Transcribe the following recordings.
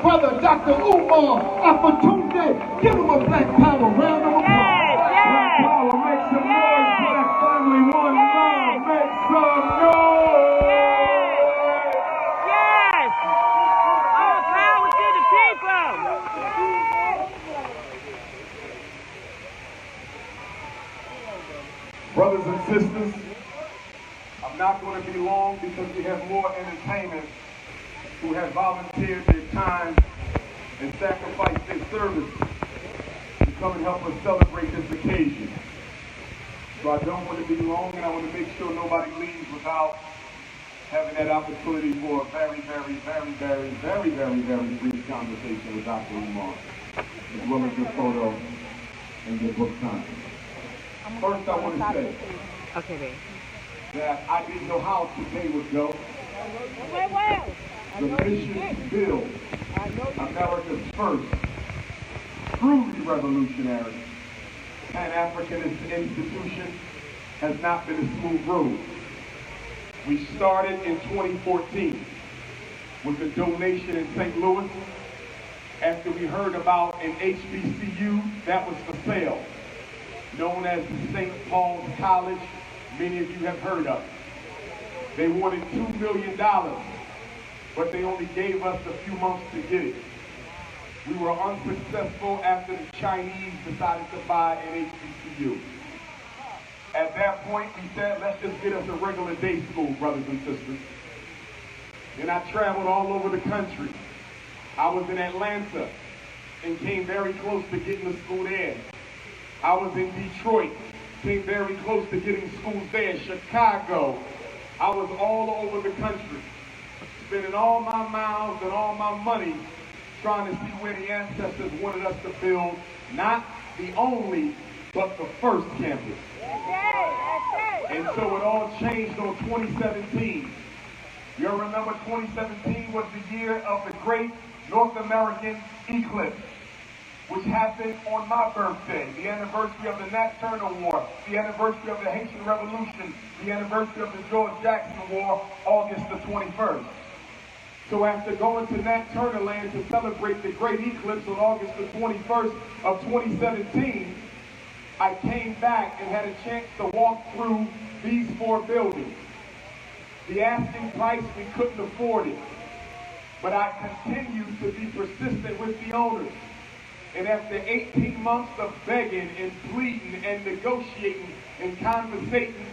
brother, DR.UMAR, Ifatunde. Give him a Black Power round of applause. Black Power, make some noise. Black family, one love, make some noise. Yes. All power to the people. Brothers and sisters, I'm not going to be long because we have more entertainers who have volunteered their time and sacrificed their service to come and help us celebrate this occasion. So I don't want to be long, and I want to make sure nobody leaves without having that opportunity for a very brief conversation with DR.UMAR, as well as your photo and your book time. First, I want to say that I didn't know how today would go. The mission to build America's first truly revolutionary Pan-Africanist institution has not been a smooth road. We started in 2014 with a donation in St. Louis after we heard about an HBCU that was for sale, known as the St. Paul's College. Many of you have heard of it. They wanted $2 million, but they only gave us a few months to get it. We were unsuccessful after the Chinese decided to buy an HBCU. At that point, we said, let's just get us a regular day school, brothers and sisters. And I traveled all over the country. I was in Atlanta and came very close to getting a school there. I was in Detroit, came very close to getting schools there. Chicago. I was all over the country, spending all my miles and all my money trying to see where the ancestors wanted us to build not the only, but the first campus. And so it all changed on 2017. You'll remember 2017 was the year of the great North American eclipse, which happened on my birthday, the anniversary of the Nat Turner War, the anniversary of the Haitian Revolution, the anniversary of the George Jackson War, August the 21st. So after going to Nat Turner land to celebrate the great eclipse on August the 21st of 2017, I came back and had a chance to walk through these 4 buildings. The asking price, we couldn't afford it, but I continued to be persistent with the owners. And after 18 months of begging and pleading and negotiating and conversating,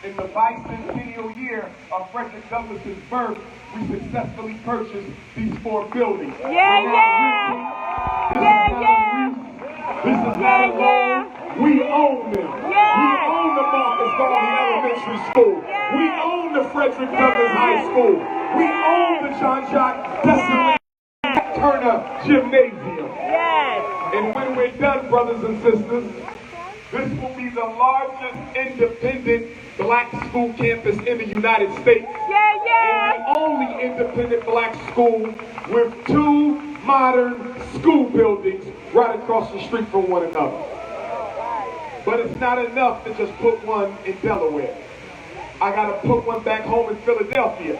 in the bicentennial year of Frederick Douglass's birth, we successfully purchased these 4 buildings. This is not a loan. We own them. We own the Marcus Garvey Elementary School. We own the Frederick Douglass High School. We own the John Jacques Dessalines Turner Gymnasium. And when we're done, brothers and sisters, this will be the largest independent black school campus in the United States. And the only independent black school with 2 modern school buildings right across the street from one another. But it's not enough to just put one in Delaware. I got to put one back home in Philadelphia.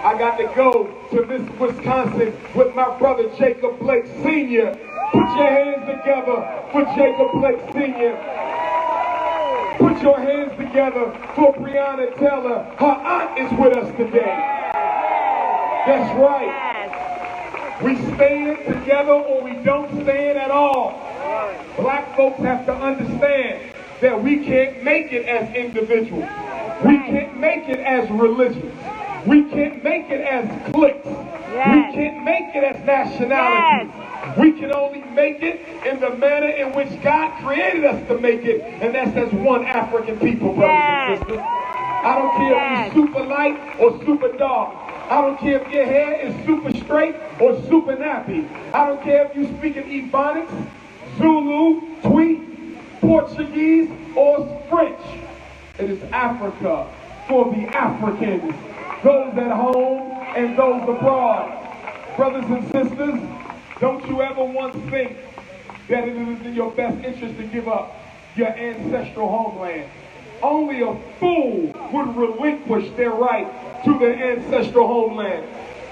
I got to go to Miss Wisconsin with my brother Jacob Blake Sr. Put your hands together for Jacob Blake Sr. Put your hands together for Breonna Taylor. Her aunt is with us today. That's right. We stand together or we don't stand at all. Black folks have to understand that we can't make it as individuals. We can't make it as religions. We can't make it as cliques. We can't make it as nationalities. We can only make it in the manner in which God created us to make it, and that's as one African people, brothers and sisters. I don't care if you're super light or super dark. I don't care if your hair is super straight or super nappy. I don't care if you're speaking Ebonics, Zulu, Twi, Portuguese, or French. It is Africa for the Africans, those at home and those abroad. Brothers and sisters, don't you ever once think that it is in your best interest to give up your ancestral homeland. Only a fool would relinquish their right to their ancestral homeland.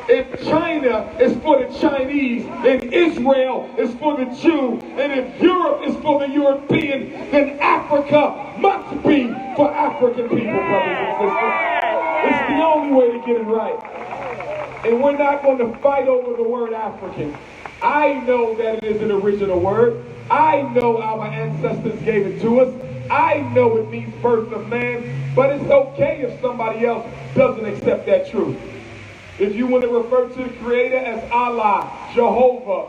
If China is for the Chinese, and Israel is for the Jew, and if Europe is for the European, then Africa must be for African people, brothers and sisters. It's the only way to get it right. And we're not going to fight over the word African. I know that it is an original word. I know our ancestors gave it to us. I know it means birth of man, but it's okay if somebody else doesn't accept that truth. If you want to refer to the Creator as Allah, Jehovah,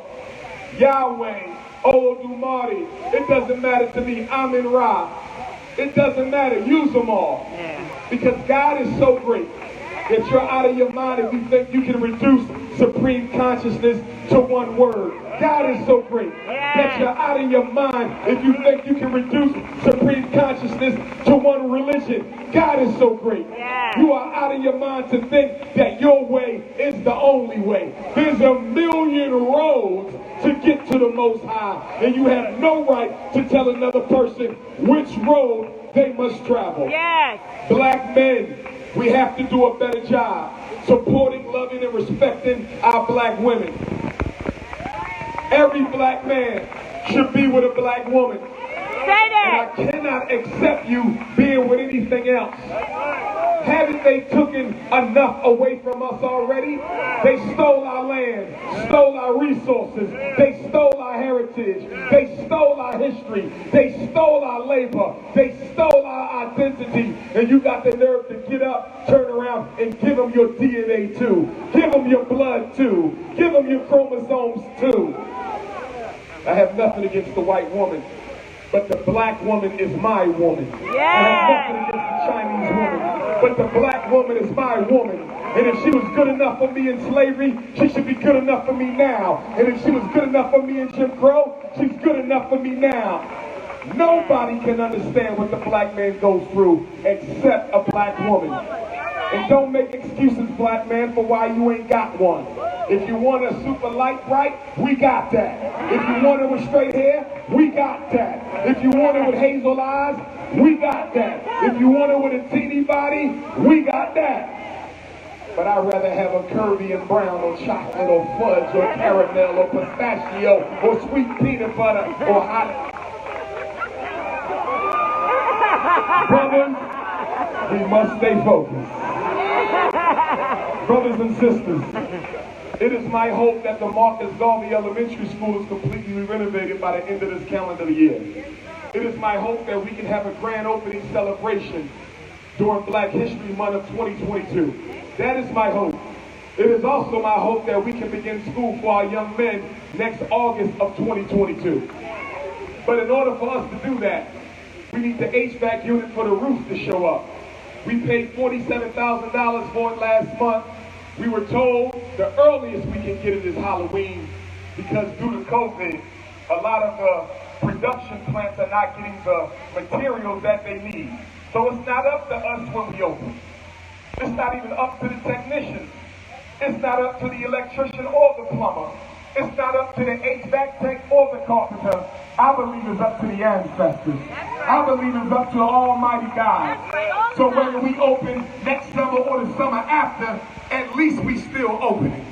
Yahweh, Olodumare, it doesn't matter to me. Amin Ra. It doesn't matter. Use them all. Because God is so great that you're out of your mind if you think you can reduce supreme consciousness to one word. God is so great that you're out of your mind if you think you can reduce supreme consciousness to one religion. God is so great. You are out of your mind to think that your way is the only way. There's a million roads to get to the Most High, and you have no right to tell another person which road they must travel. Black men, we have to do a better job supporting, loving, and respecting our black women. Every black man should be with a black woman. Say that. And I cannot accept you being with anything else. Haven't they taken enough away from us already? They stole our land, stole our resources, they stole our heritage, they stole our history, they stole our labor, they stole our identity, and you got the nerve to get up, turn around, and give them your DNA too. Give them your blood too. Give them your chromosomes too. I have nothing against the white woman, but the black woman is my woman. I have nothing against the Chinese woman, but the black woman is my woman. And if she was good enough for me in slavery, she should be good enough for me now. And if she was good enough for me in Jim Crow, she's good enough for me now. Nobody can understand what the black man goes through except a black woman. And don't make excuses, black man, for why you ain't got one. If you want a super light bright, we got that. If you want it with straight hair, we got that. If you want it with hazel eyes, we got that. If you want it with a teeny body, we got that. But I'd rather have a curvy and brown or chocolate or fudge or caramel or pistachio or sweet peanut butter or hot. Brothers, we must stay focused. Brothers and sisters, it is my hope that the Marcus Garvey Elementary School is completely renovated by the end of this calendar year. It is my hope that we can have a grand opening celebration during Black History Month of 2022. That is my hope. It is also my hope that we can begin school for our young men next August of 2022. But in order for us to do that, we need the HVAC unit for the roof to show up. We paid $47,000 for it last month. We were told the earliest we can get it is Halloween because due to COVID, a lot of the production plants are not getting the materials that they need. So it's not up to us when we open. It's not even up to the technicians. It's not up to the electrician or the plumber. It's not up to the HVAC tech or the carpenter. I believe it's up to the ancestors. I believe it's up to the Almighty God. So whether we open next summer or the summer after, at least we still open.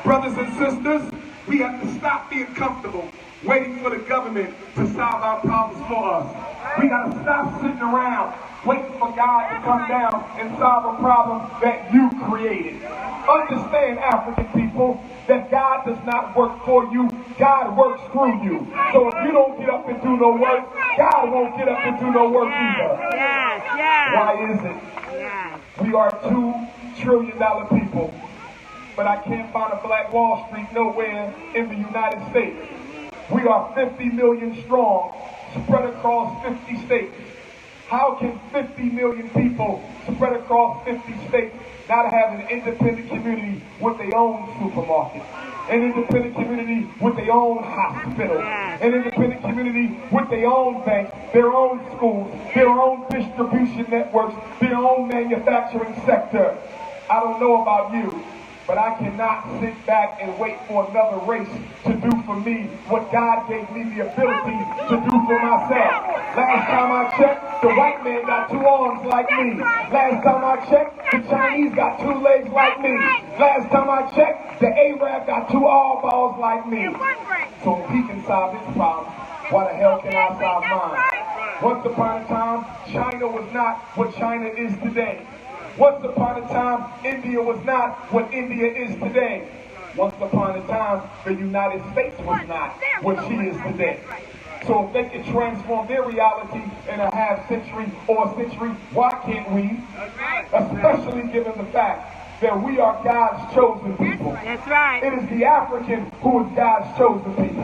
Brothers and sisters, we have to stop being comfortable waiting for the government to solve our problems for us. We got to stop sitting around waiting for God to come down and solve a problem that you created. Understand, African people, that God does not work for you, God works through you. So if you don't get up and do no work, God won't get up and do no work either. Why is it? We are $2 trillion people, but I can't find a Black Wall Street nowhere in the United States. We are 50 million strong, spread across 50 states. How can 50 million people spread across 50 states not have an independent community with their own supermarket, an independent community with their own hospital, an independent community with their own bank, their own schools, their own distribution networks, their own manufacturing sector? I don't know about you, But I cannot sit back and wait for another race to do for me what God gave me the ability to do for myself. Last time I checked, the white man got 2 arms like me. Last time I checked, the Chinese got 2 legs like me. Last time I checked, the Arab got 2 eyeballs like me. So if he can solve his problem, why the hell can I solve mine? Once upon a time, China was not what China is today. Once upon a time, India was not what India is today. Once upon a time, the United States was not what she is today. So if they can transform their reality in a half century or a century, why can't we? Especially given the fact that we are God's chosen people. That's right. It is the African who is God's chosen people.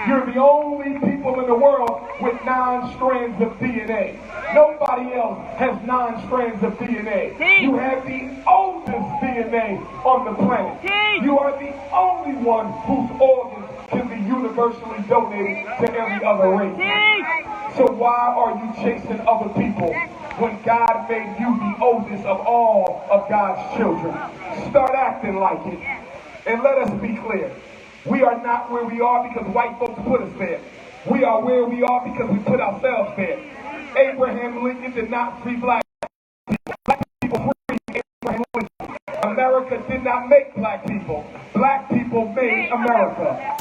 You're the only people in the world with 9 strands of DNA. Nobody else has 9 strands of DNA. You have the oldest DNA on the planet. You are the only one whose organs can be universally donated to every other race. So why are you chasing other people when God made you the oldest of all of God's children? Start acting like it. And let us be clear. We are not where we are because white folks put us there. We are where we are because we put ourselves there. Abraham Lincoln did not free black people. Black people freed Abraham Lincoln. America did not make black people. Black people made America.